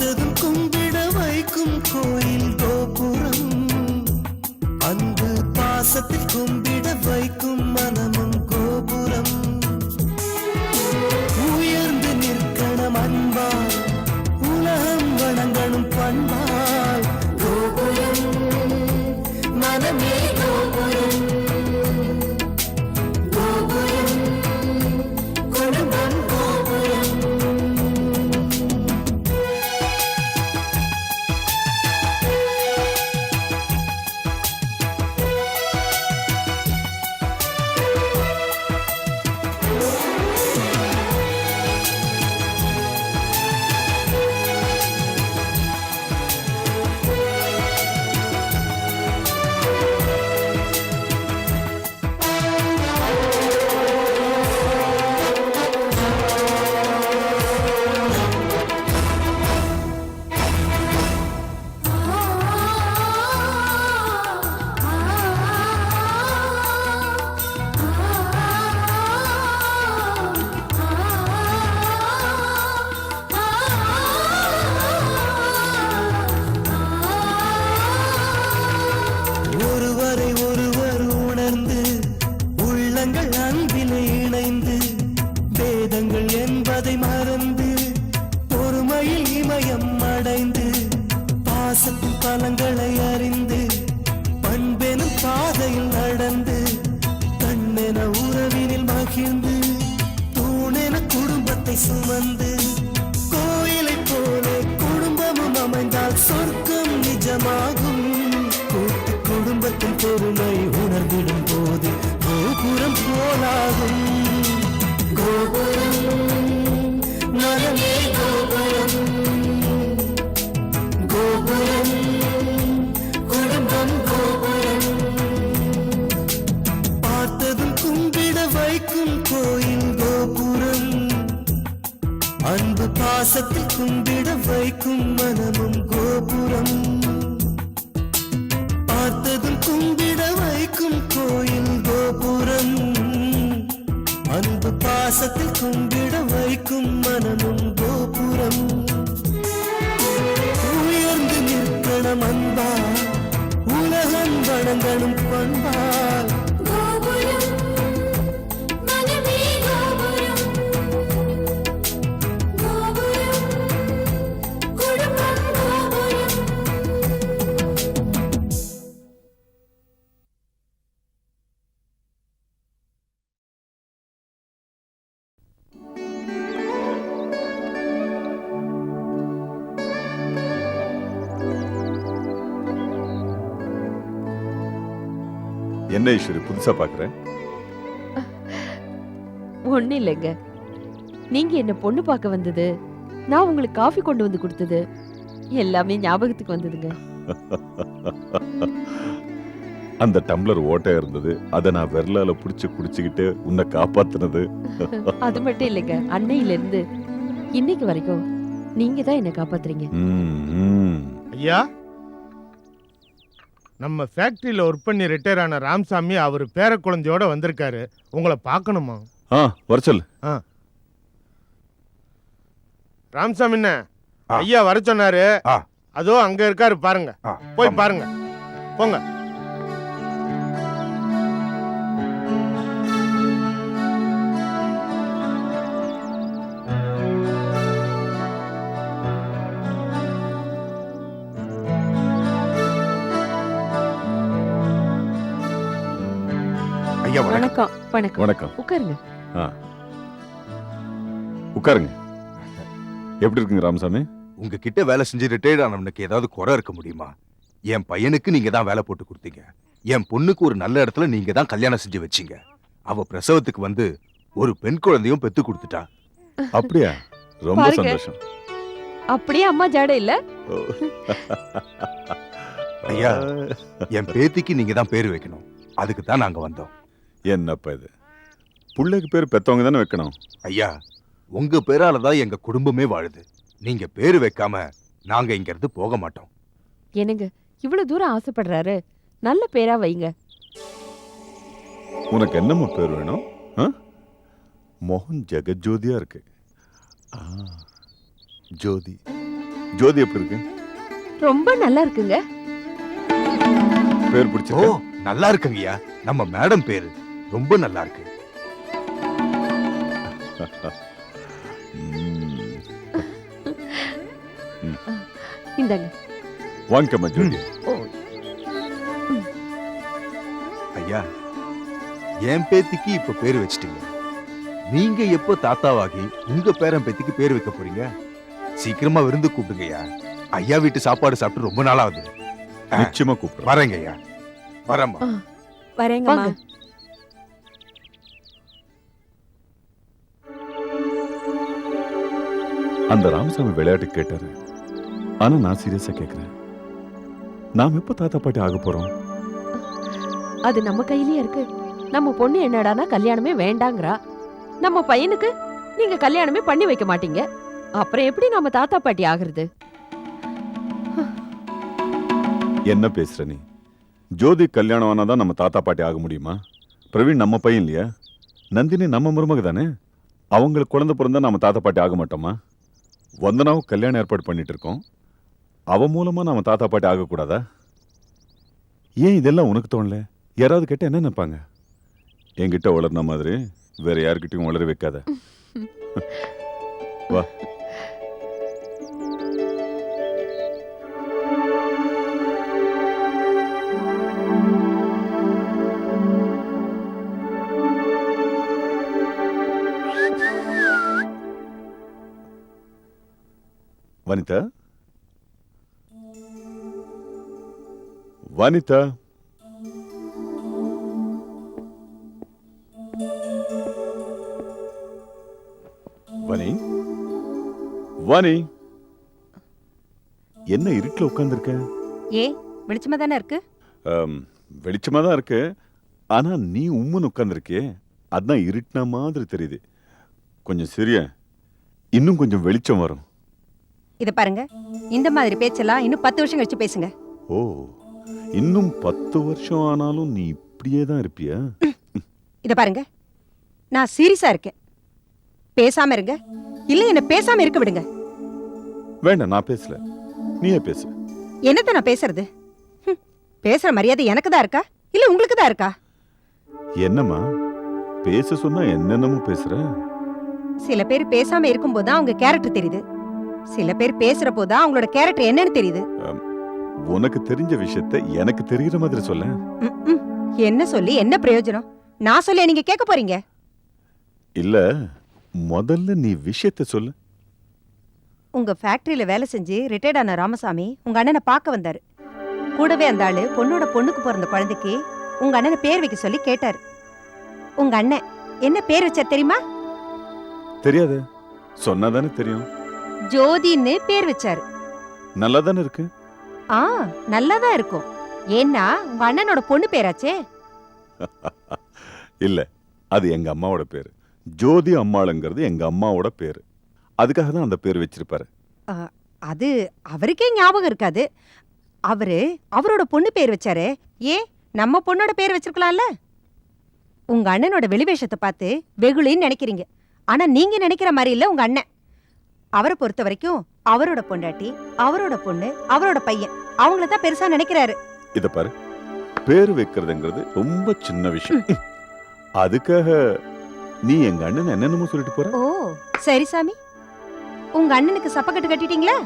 பார்த்ததும் கும்பிட வைக்கும் கோயில் கோபுரம், அன்பு பாசத்தில் கும்பிட வைக்கும் மனமும் கோபுரம். உயர்ந்து நிற்கணும் அன்பால், உலகம் வணங்கணும் பண்பால். கோபுரம் மனமே கோபுரம், கோபுரம் குடும்பம் கோபுரம். ஒருவரை ஒருவர் உணர்ந்து உள்ளங்கள் அன்பில் இணைந்து, வேதங்கள் என்பதை மறந்து பொறுமையில் இமயம் அடைந்து, பாசத்தின் பலங்களை அறிந்து பண்பெனும் பாதையில் நடந்து, கண்ணென உறவினில் மகிழ்ந்து தூணென குடும்பத்தை சுமந்து, கோயிலை போலே குடும்பமும் அமைந்தால் சொர்க்கம் நிஜமாகும். கூட்டு குடும்பத்தின் பொறுமை உணர்ந்திடும் போது கோபுரம் போலாகும். கோபுரம் மனமே கோபுரம், கோபுரம் குடும்பம் கோபுரம். பார்த்ததும் கும்பிட வைக்கும் கோயில் கோபுரம், அன்பு பாசத்தில் கும்பிட வைக்கும் மனமும் கோபுரம். பார்த்ததும் கும்பிட வைக்கும் கோயில் கோபுரம், அன்பு பாசத்தில் கும்பிட வைக்கும் மனமும் கோபுரம். உயர்ந்து நிற்கணும் அன்பால், உலகம் வணங்கணும் பண்பால். கோபுரம் மனமே கோபுரம், கோபுரம் குடும்பம் கோபுரம். என்ன ஈஸ்வரி புதுசா பாக்குறேன்? ஒண்ணு இல்லைங்க, நீங்க என்ன பொண்ணு பார்க்க வந்தது, நான் உங்களுக்கு காஃபி கொண்டு வந்து கொடுத்தது எல்லாமே ஞாபகத்துக்கு வந்ததுங்க. அந்த டம்ளர் ஓட்டை இருந்தது, அதை நான் விரலால புடிச்சு குடிச்சுக்கிட்டு உன்னை காப்பாத்துனது. அது மட்டும் இல்லைங்க, அன்னையில இருந்து இன்னைக்கு வரைக்கும் நீங்க தான் என்ன காப்பாத்துறீங்க. ஐயா, நம்ம ஃபேக்டரியில ஒர்க் பண்ணி ரிட்டையர் ஆன ராமசாமி அவர் பேர குழந்தையோட வந்திருக்காரு. உங்களை பார்க்கணுமா? வர சொல்லு. ராமசாமி என்ன ஐயா வர சொன்னாரு. அதோ அங்க இருக்காரு பாருங்க, போய் பாருங்க போங்க. ஐயா வணக்கம். வணக்கம் வணக்கம். உட்காருங்க. உட்காருங்க. எப்படி இருக்குங்க ராமசாமி? உங்ககிட்ட வேலை செஞ்சு ரிட்டையர்ட் ஆனவனுக்கு ஏதாவது குறை இருக்க முடியுமா? என் பையனுக்கு நீங்க தான் வேலை போட்டு கொடுத்தீங்க. என் பொண்ணுக்கு ஒரு நல்ல இடத்துல நீங்க தான் கல்யாணம் செஞ்சு வச்சீங்க. அவ பிரசவத்துக்கு வந்து ஒரு பெண் குழந்தையும் பெத்து கொடுத்துட்டா. அப்படியா? ரொம்ப சந்தோஷம். அப்படியே அம்மா ஜாட இல்ல? ஐயா, என் பேத்திக்கு நீங்க தான் பேரு வைக்கணும். அதுக்கு தான் நாங்க வந்தோம். என்னப்பா இது? புள்ளைக்கு பேர் பெத்தவங்க தானே வைக்கணும். ஐயா, உங்க பேரால தான் எங்க குடும்பமே வாழுது. நீங்க பேரு வைக்காம நாங்க இங்க இருந்து போக மாட்டோம். என்னங்க இவ்வளவு தூரம் ஆசைப்படுறாரு, நல்ல பேரா வைங்க. உனக்கு என்னம்மா பேர் வேணும்? மோகன் ஜெகஜோதியா இருக்கு. ஜோதி. ஜோதி எப்படி இருக்கு? ரொம்ப நல்லா இருக்குங்க. பேர் ஓ பிடிச்சிருக்கா? நல்லா இருக்குங்கய்யா. நம்ம மேடம் பேரு ரொம்ப நல்லா இருக்கு. இந்தாங்க. வாங்கம்மா ஜோதி. ஓ, ஐயா, என் பேத்திக்கு இப்ப பேரு வச்சிட்டீங்க. நீங்க எப்போ தாத்தாவாகி உங்க பேரன் பேத்திக்கு பேர் வைக்க போறீங்க? சீக்கிரமா விருந்து கூப்பிடுங்கய்யா. ஐயா வீட்டு சாப்பாடு சாப்பிட்டு ரொம்ப நாளாகுது. நிச்சயமா கூப்பிடுறேன். வரேங்க ஐயா. வரேம்மா. வரேங்கம்மா. அந்த ராமசாமி விளையாட்டு கேட்டாரு. ஆனா நான் சீரியஸா கேக்குறேன். நாம் எப்ப தாத்தா பாட்டி ஆக போறோம்? அது நம்ம கையிலயே இருக்கு. நம்ம பொண்ணு என்னடானா கல்யாணமே வேண்டாங்கறா. நம்ம பையனுக்கு நீங்க கல்யாணமே பண்ணி வைக்க மாட்டீங்க. அப்புறம் எப்படி நாம தாத்தா பாட்டி ஆகுறது? என்ன பேசுற நீ? ஜோதி கல்யாணம் ஆனாதான் நம்ம தாத்தா பாட்டி ஆக முடியுமா? பிரவீன் நம்ம பையன் இல்லையா? நந்தினி நம்ம மருமக தானே. அவங்களுக்கு குழந்தை பிறந்தா நம்ம தாத்தா பாட்டி ஆக மாட்டோமா? வந்தனாவும் கல்யாணம் ஏற்பாடு பண்ணிட்டு இருக்கோம். அவ மூலமா நம்ம தாத்தா பாட்டி ஆகக்கூடாதா? ஏன் இதெல்லாம் உனக்கு தோணல? யாராவது கேட்ட என்ன நினைப்பாங்க? என்கிட்ட வளர்ன மாதிரி வேற யாருக்கிட்டையும் வளர வைக்காத. வா. வனிதா, வனிதா, வனி, வனி, என்ன இருட்டுல உட்கார்ந்திருக்க? ஏ வெளிச்சமா தானே இருக்கு. வெளிச்சமா தான் இருக்கு. ஆனா நீ உம்முன்னு உட்கார்ந்திருக்கே, அதான் இருட்டுன மாதிரி தெரியுது. கொஞ்சம் சிரிய, இன்னும் கொஞ்சம் வெளிச்சம் வரும். இத பாருங்க, இந்த மாதிரி பேச்செல்லாம் இன்னும் 10 வருஷம் கழிச்சு பேசுங்க. ஓ, இன்னும் 10 வருஷம் ஆனாலும் நீ இப்படியே தான் இருப்பியா? இத பாருங்க, நான் சீரியஸா இருக்கேன். பேசாம இருங்க, இல்ல என்ன பேசாம இருக்க விடுங்க. வேண்டாம், நான் பேசல, நீயே பேசு. என்னத்த நான் பேசுறது? பேசுற மரியாதை எனக்கு தான் இருக்கா இல்ல உங்களுக்கு தான் இருக்கா? என்னம்மா பேச சொன்னா என்னென்னமோ பேசுற? சில பேர் பேசாம இருக்கும்போது தான் அவங்க கேரக்டர் தெரியுது. சில பேர் பேசுற போதுதான் அவங்களோட கேரக்டர் என்னன்னு தெரியுது. உனக்கு தெரிஞ்ச விஷயத்தை எனக்கு தெரியுற மாதிரி சொல்ல. என்ன சொல்லி என்ன பிரயோஜனம்? நான் சொல்லி நீங்க கேட்க போறீங்க? இல்ல, முதல்ல நீ விஷயத்தை சொல்லு. உங்க ஃபேக்டரியில வேலை செஞ்சு ரிட்டையர்ட் ஆன ராமசாமி உங்க அண்ணனை பார்க்க வந்தாரு. கூடவே அந்த ஆளு பொண்ணோட பொண்ணுக்கு பிறந்த குழந்தைக்கு உங்க அண்ணனை பேர் வைக்க சொல்லி கேட்டாரு. உங்க அண்ணன் என்ன பேர் வச்சார் தெரியுமா? தெரியாது, சொன்னாதானே தெரியும். ஜோதின்னு பேர் வச்சாரு. நல்லா தானே இருக்கு. நல்லாதான் இருக்கும். ஏன்னா உங்க அண்ணனோட பொண்ணு பேராச்சே. இல்ல, அது எங்க அம்மாவோட பேரு. ஜோதி அம்மாளுங்கிறது எங்க அம்மாவோட பேரு. அதுக்காக தான் அந்த பேர் வச்சிருப்பாரு. அது அவருக்கே ஞாபகம் இருக்காது. அவரோட பொண்ணு பேர் வச்சாரு. ஏன் நம்ம பொண்ணோட பேர் வச்சிருக்கலாம்ல? உங்க அண்ணனோட வெளிவேஷத்தை பார்த்து வெகுளின்னு நினைக்கிறீங்க. ஆனா நீங்க நினைக்கிற மாதிரி இல்ல உங்க அண்ணன். அவரை பொறுத்த வரைக்கும் அவரோட பொண்டாட்டி, அவரோட பொண்ணு, அவரோட பையன், அவங்கள தான் பெருசா நினைக்கிறாரு. இத பாரு, பேர் வைக்கிறதுங்கிறது ரொம்ப சின்ன விஷயம். அதுக்காக நீ எங்க அண்ணன் என்னென்னமோ சொல்லிட்டு போற. ஓ சரி சாமி, உங்க அண்ணனுக்கு சப்பக்கட்டு கட்டிட்டீங்களா?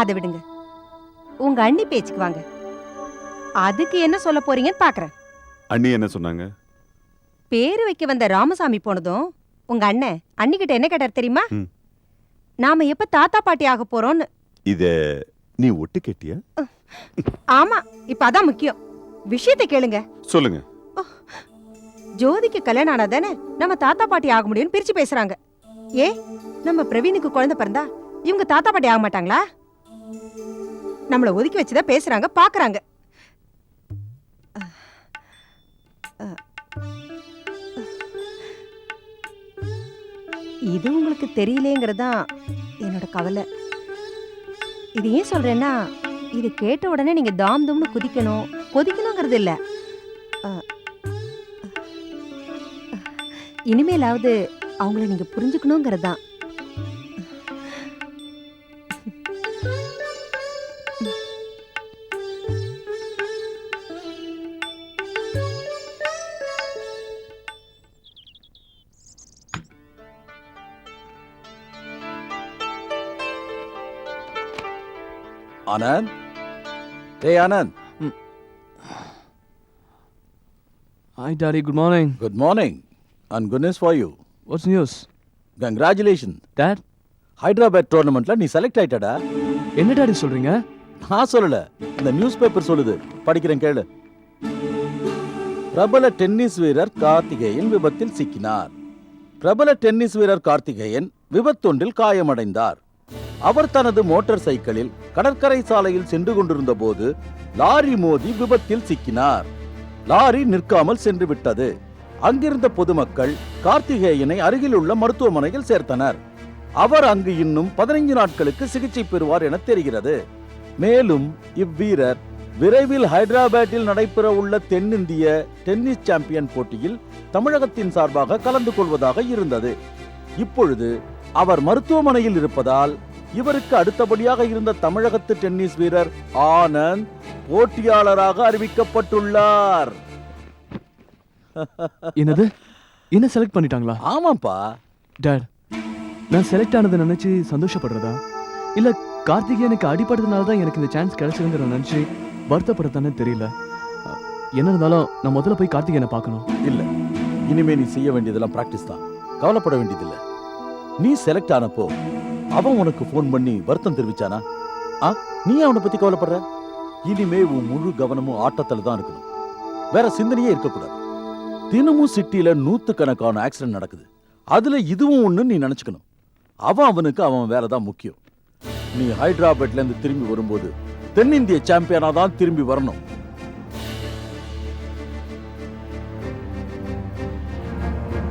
அதை விடுங்க, உங்க அண்ணி பேச்சுக்கு வாங்க. அதுக்கு என்ன சொல்ல போறீங்கன்னு பாக்குறேன். அண்ணி என்ன சொன்னாங்க? பேரு வைக்க வந்த ராமசாமி போனதும் உங்க அண்ணன் அண்ணிக்கிட்ட என்ன கேட்டார் தெரியுமா? நாம எப்ப தாத்தா பாட்டி ஆக போறோம்னு. இத நீ ஒட்டு கேட்டியா? ஆமா, இப்ப அதான் முக்கியம். விஷயத்தை கேளுங்க. சொல்லுங்க. ஜோதிக்கு கல்யாணம் ஆனாதானே நம்ம தாத்தா பாட்டி ஆக முடியும்னு பிரிச்சு பேசுறாங்க. ஏ, நம்ம பிரவீனுக்கு குழந்தை பிறந்தா இவங்க தாத்தா பாட்டி ஆக மாட்டாங்களா? நம்மள ஒதுக்கி வச்சுதான் பேசுறாங்க, பாக்குறாங்க. இது உங்களுக்கு தெரியலேங்கிறதா என்னோட கவலை. இது ஏன் சொல்றேன்னா, இது கேட்ட உடனே நீங்க தாம் தம்னு கொதிக்கணுங்கிறது இல்ல. இனிமேலாவது அவங்கள நீங்க புரிஞ்சுக்கணுங்கிறது தான். Anand? Hey, Anand. Hi, Daddy. Good morning. Good morning. And goodness for you. What's news? Congratulations. Dad, Hyderabad டோர்னமெண்ட்ல நீ செலக்ட் ஆயிட்டடா. என்ன டாடி சொல்றீங்க? நான் சொல்லல, இந்த நியூஸ் பேப்பர் சொல்லுது. படிக்கிறேன் கேளு. பிரபல டென்னிஸ் வீரர் கார்த்திகேயன் விபத்தில் சிக்கினார். பிரபல டென்னிஸ் வீரர் கார்த்திகேயன் விபத்தொன்றில் காயமடைந்தார். அவர் தனது மோட்டார் சைக்கிளில் கடற்கரை சாலையில் சென்று கொண்டிருந்த போது லாரி மோதி விபத்தில் சிக்கினார். லாரி நிற்காமல் சென்று விட்டது. அங்கிருந்த பொதுமக்கள் கார்த்திகேயனை அருகிலுள்ள மருத்துவமனையில் சேர்த்தனர். அவர் அங்கு இன்னும் 15 நாட்களுக்கு சிகிச்சை பெறுவார் என தெரிகிறது. மேலும் இவ்வீரர் விரைவில் ஹைதராபாத்தில் நடைபெற உள்ள தென்னிந்திய டென்னிஸ் சாம்பியன் போட்டியில் தமிழகத்தின் சார்பாக கலந்து கொள்வதாக இருந்தது. இப்பொழுது அவர் மருத்துவமனையில் இருப்பதால் இவருக்கு அடுத்தபடியாக இருந்த தமிழகத்து டென்னிஸ் வீரர் ஆனந்த் போட்டியாளராக அறிவிக்கப்பட்டுள்ளார். என்னது? என்ன செலக்ட் பண்ணிட்டாங்களா? ஆமாப்பா. டாட், நான் செலக்ட் ஆனதை நினைச்சு சந்தோஷப்படுறதா இல்ல கார்த்திகேயனுக்கு அடிபட்டதுனால தான் எனக்கு இந்த சான்ஸ் கிடைச்சதுங்கிற நினைச்சு வருத்தப்படுறதானே தெரியல. என்ன இருந்தாலும் நான் முதல்ல போய் கார்த்திகேயனை பார்க்கணும். இல்ல, இனிமே நீ செய்ய வேண்டியதெல்லாம் பிராக்டிஸ் தான். கவலைப்பட வேண்டியதில்லை. நீ செலக்ட் ஆனப்போ அவன் உனக்கு போன் பண்ணி வருத்தம் தெரிவிச்சானா? நீ அவனை பத்தி கவலைப்படுற? இனிமே உன் முழு கவனமும் ஆட்டத்துல தான் இருக்கணும். வேற சிந்தனையே இருக்கக்கூடாது. தினமும் சிட்டியில 100கணக்கான ஆக்சிடென்ட் நடக்குது. அதுல இதுவும் ஒண்ணு நீ நினைச்சுக்கணும். அவனுக்கு அவன் வேலை தான் முக்கியம். நீ ஹைதராபாத்ல இருந்து திரும்பி வரும்போது தென்னிந்திய சாம்பியனா தான் திரும்பி வரணும்.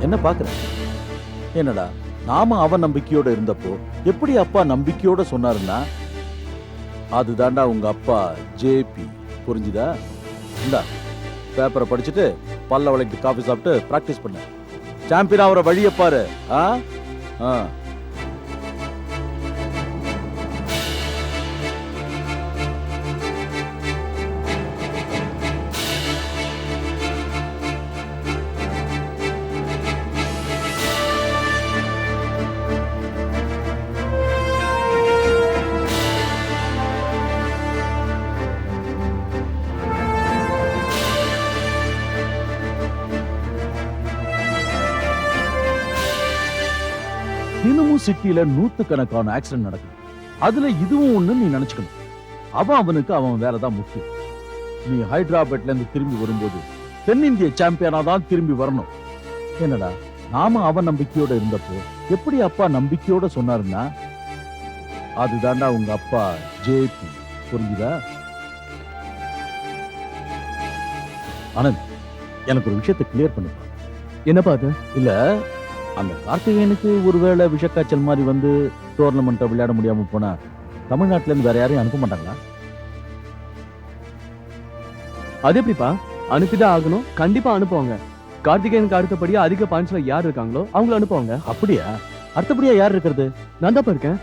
என்ன பாக்குற? என்னடா, நாம அவன் நம்பிக்கையோட இருந்தப்போ எப்படி அப்பா நம்பிக்கையோட சொன்னாருன்னா, அதுதான்டா உங்க அப்பா ஜேபி. புரிஞ்சுதா? இந்தா பேப்பரை படிச்சுட்டு பல்ல வளைக்கிட்டு காஃபி சாப்பிட்டு பிராக்டிஸ் பண்ண. சாம்பியன் அவரை வழியை பாரு. தினமும் சிட்டியில 100கணக்கான ஆக்சிடென்ட் நடக்குது. அதுல இதுவும் ஒண்ணு நீ நினைச்சுக்கணும். அவனுக்கு அவன் வேலை தான் முக்கியம். நீ ஹைதராபாத்ல இருந்து திரும்பி வரும்போது தென்னிந்திய சாம்பியனா தான் திரும்பி வரணும். என்னடா, நாம அவன் நம்பிக்கையோட இருந்தப்போ எப்படி அப்பா நம்பிக்கையோட சொன்னாருன்னா, அதுதான்டா உங்க அப்பா ஜேபி. புரிஞ்சுதா? ஆனந்த், எனக்கு ஒரு விஷயத்தை கிளியர் பண்ணுப்பா. என்னப்பா அது? இல்ல, அந்த கார்த்திகேயனுக்கு ஒருவேளை விஷக்காய்ச்சல் மாதிரி வந்து டோர்னமெண்ட்டை விளையாட முடியாம போனா தமிழ்நாட்டுல இருந்து வேற யாரையும் அனுப்ப மாட்டாங்களா? அது எப்படிப்பா? அனுப்பிதான் ஆகணும். கண்டிப்பா அனுப்புவாங்க. கார்த்திகேயனுக்கு அடுத்தபடியா அதிக பாயிண்ட்ஸ்ல யார் இருக்காங்களோ அவங்கள அனுப்புவாங்க. அப்படியா? அடுத்தபடியா யார் இருக்கிறது? நான் தான் இருக்கேன்.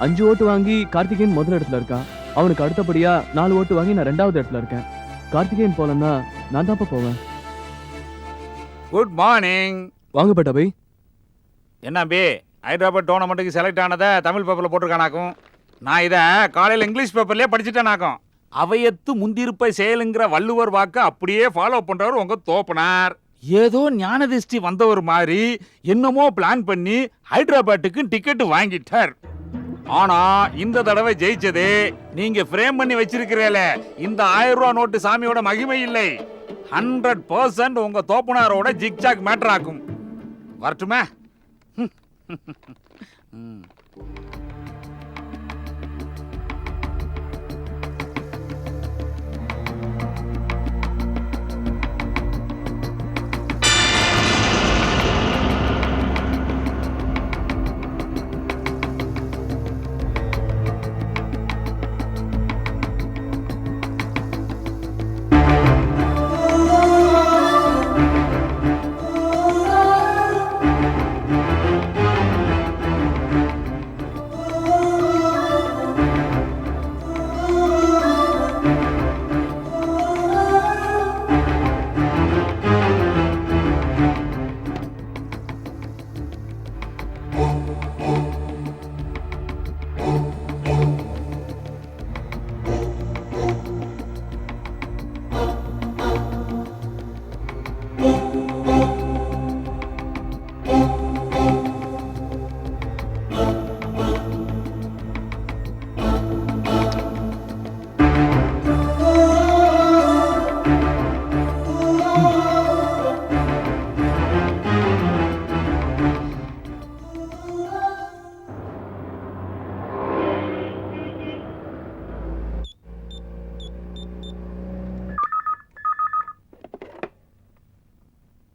5 ஓட்டு வாங்கி கார்த்திகேயன் முதல் இடத்துல இருக்கான். அவனுக்கு அடுத்தபடியா 4 ஓட்டு வாங்கி நான் 2வது இடத்துல இருக்கேன். கார்த்திகேயன் போலன்னா நான் தான்ப்பா போவேன். Good morning. வாங்க பட்டாபை. என்ன பி, ஹைதராபாத் டோர்னமெண்ட்டுக்கு செலக்ட் ஆனதை தமிழ் பேப்பரில் போட்டிருக்கானாக்கும். நான் இதை காலையில் இங்கிலீஷ் பேப்பர்லேயே படிச்சுட்டேனாக்கும். அவையத்து முந்திருப்பை செயலுங்கிற வள்ளுவர் வாக்கை அப்படியே ஃபாலோ பண்ணுறவர் உங்கள் தோப்பனார். ஏதோ ஞான திருஷ்டி வந்தவர் மாதிரி என்னமோ பிளான் பண்ணி ஹைதராபாத்துக்கு டிக்கெட்டு வாங்கிட்டார். ஆனா இந்த தடவை ஜெயிச்சதே நீங்க ஃப்ரேம் பண்ணி வச்சிருக்கிறீங்களே இந்த 1000 ரூபா நோட்டு சாமியோட மகிமை இல்லை. 100% உங்க தோப்பனாரோட ஜிக்ஜாக் மேட்டர் ஆக்கும். வரட்டுமே?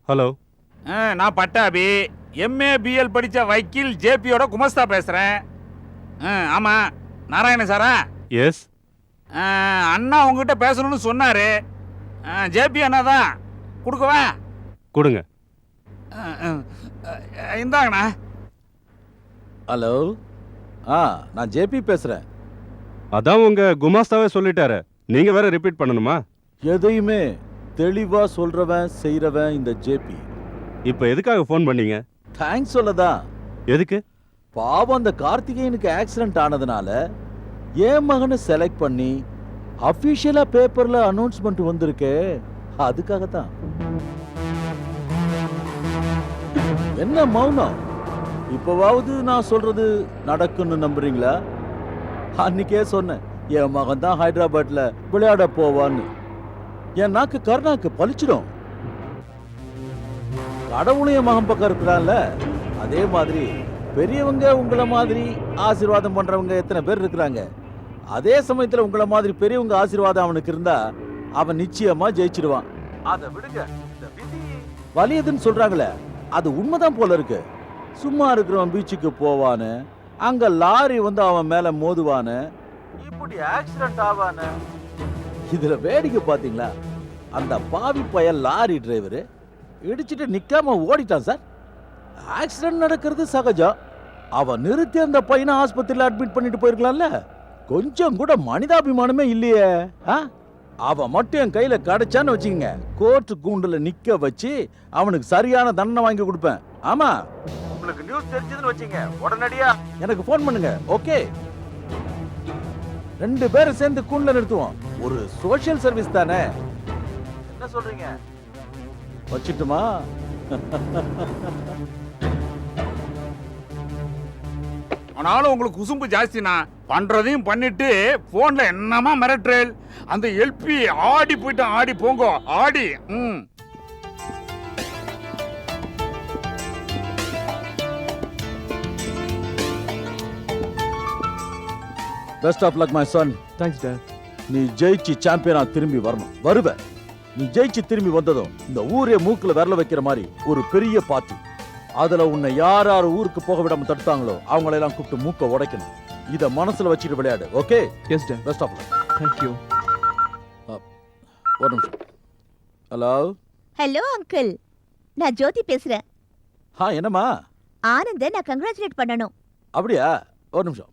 ஹலோ. நான் பட்டாபி, எம்ஏ பிஎல் படிச்ச வக்கீல் ஜேபியோட குமஸ்தா பேசுறேன். ஆமா, நாராயண சாரா? எஸ். அண்ணா உங்ககிட்ட பேசணும்னு சொன்னாரு. ஜேபி அண்ணா தான், கொடுக்கவா? கொடுங்க. இந்தாங்கண்ணா. ஹலோ. நான் ஜேபி பேசுறேன். அதான் உங்க குமாஸ்தாவே சொல்லிட்டாரு, நீங்க வேற ரிப்பீட் பண்ணணுமா? எதையுமே தெளிவா சொல்றவன் செய்யறவன் இந்த ஜேபி. இப்போ எதுக்காக ஃபோன் பண்ணீங்க? தேங்க்ஸ் சொல்லதான். எதுக்கு? பாவம் அந்த கார்த்திகேயனுக்கு ஆக்சிடென்ட் ஆனதுனால என் மகனை செலக்ட் பண்ணி அபிஷியலா பேப்பர்ல அனௌன்ஸ்மெண்ட் வந்திருக்கே, அதுக்காகத்தான். என்ன மௌனம்? இப்பவாவது நான் சொல்றது நடக்கும்னு நம்புறீங்களா? அன்னைக்கே சொன்னேன் என் மகன் தான் ஹைதராபாத்ல விளையாட போவான்னு. என் நாக்கு கருணாக்கு பழிச்சிடும். கடவுளும் என் மகன் பக்கம் இருக்கிறான்ல, அதே மாதிரி பெரியவங்க உங்களை மாதிரி ஆசீர்வாதம் பண்றவங்க எத்தனை பேர் இருக்கிறாங்க. அதே சமயத்துல உங்களை மாதிரி பெரியவங்க ஆசீர்வாதம் அவனுக்கு இருந்தா அவன் நிச்சயமா ஜெயிச்சிடுவான். அதை விடுங்க, இந்த விதி வலியதுன்னு சொல்றாங்களே, அது உண்மைதான் போல இருக்கு. சும்மா இருக்கிறவன் பீச்சுக்கு போவானு, அங்க லாரி வந்து அவன் மேல மோதுவானு, இப்படி ஆக்சிடென்ட் ஆவானு. இதுல வேடிக்கை பாத்தீங்களா? அந்த பாவி பையன் லாரி டிரைவர் இடிச்சிட்டு நிக்காம ஓடிட்டான் சார். ஆக்சிடென்ட் நடக்கிறது சகஜம். அவன் நிறுத்தி அந்த பையனை ஆஸ்பத்திரியில அட்மிட் பண்ணிட்டு போயிருக்கலாம்ல. கொஞ்சம் கூட மனிதாபிமானமே இல்லையே. அவன் மட்டும் என் கையில கிடைச்சான்னு வச்சுக்கங்க, கோர்ட் கூண்டுல நிக்க வச்சு அவனுக்கு சரியான தண்டனை வாங்கி கொடுப்பேன். ஆமா, உங்களுக்கு நியூஸ் தெரிஞ்சதுன்னு வச்சுங்க, உடனடியா எனக்கு போன் பண்ணுங்க. ஓகே, 2 பேரும் சேர்ந்து கூண்டுல நிறுத்துவோம். ஒரு சோஷியல் சர்வீஸ் தானே. என்ன சொல்றீங்க? வச்சிட்டுமா? ஆனாலும் உங்களுக்கு குசும்பு ஜாஸ்தினா, பண்றதையும் பண்ணிட்டு போன்ல என்னமா மிரட்டல். அந்த எல்பி ஆடி போயிட்டு, ஆடி போங்க ஆடி. Best of luck my son. Thanks dad. நீ ஜெயிச்சு சாம்பியனா திரும்பி வரணும். வருவ. நீ ஜெயிச்சு திரும்பி வந்ததும் இந்த ஊரே மூக்குல விரல வைக்கிற மாதிரி ஒரு பெரிய பார்ட்டி. அதுல உன்னை யார் யார் ஊருக்கு போக விடாம தடுத்தாங்களோ அவங்களை எல்லாம் கூப்பிட்டு மூக்க உடைக்கணும். இத மனசுல வச்சுட்டு விளையாடு. Okay? Yes dad. Best of luck. Thank you. ஒரு நிமிஷம். ஹலோ. ஹலோ அங்கிள், நான் ஜோதி பேசுறேன். என்னம்மா? ஆனந்த நான் கங்க்ராச்சுலேட் பண்ணணும். அப்படியா? ஒரு நிமிஷம்.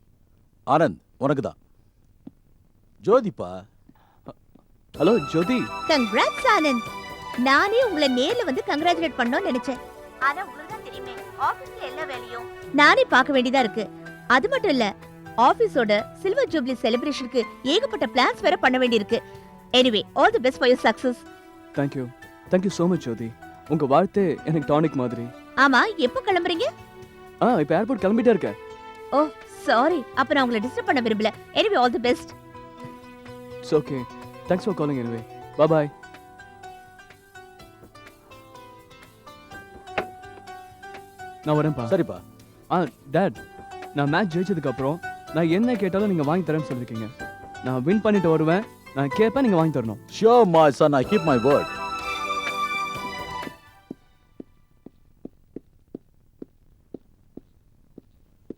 ஆனந்த், உனக்கு தான். ஜோதிப்பா. ஹலோ ஜோதி. கங்க்ராட்ஸ் ஆனந்த். நானே உங்களை நேர்ல வந்து கங்க்ராச்சுலேட் பண்ணணும்னு நினைச்சேன். ஆனா உங்களுக்கு தான் தெரியுமே, ஆபீஸ்ல எல்லா வேலையும் நானே பார்க்க வேண்டியதா இருக்கு. அது மட்டும் இல்ல, ஆபீஸோட சில்வர் ஜூப்ளி செலிப்ரேஷனுக்கு ஏகப்பட்ட பிளான்ஸ் வேற பண்ண வேண்டியிருக்கு. Anyway, all the best for your success. Thank you. Thank you so much ஜோதி. உங்க வாழ்த்தே எனக்கு டானிக் மாதிரி. ஆமா, எப்போ கிளம்புறீங்க? இப்போ ஏர்போர்ட் கிளம்பிட்டே இருக்கேன். ஓ சாரி, அப்ப நான் உங்களை டிஸ்டர்ப் பண்ண விரும்பல. Anyway, all the best. It's okay. Thanks for calling anyway. Bye bye. நான் வரேன்ப்பா. சரிப்பா. டாட், நான் மேட்ச் ஜெயிச்சதுக்கு அப்புறம் நான் என்ன கேட்டாலும் நீங்க வாங்கி தரேன்னு சொல்லிருக்கீங்க. நான் வின் பண்ணிட்டு வருவேன், நான் கேட்பேன், நீங்க வாங்கி தரணும். Sure my son, I keep my word.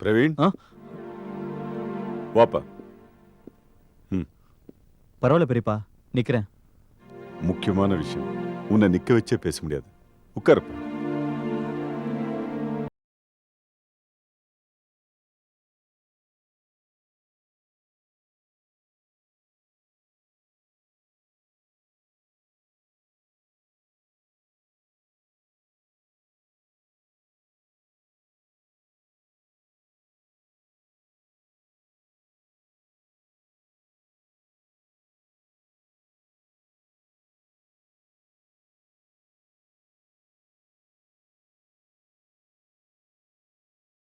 Praveen, வாப்பா. பரவாயில்ல பெரியப்பா, நிக்கிறேன். முக்கியமான விஷயம், உன்னை நிக்க வச்சே பேச முடியாது. உட்காருப்பா.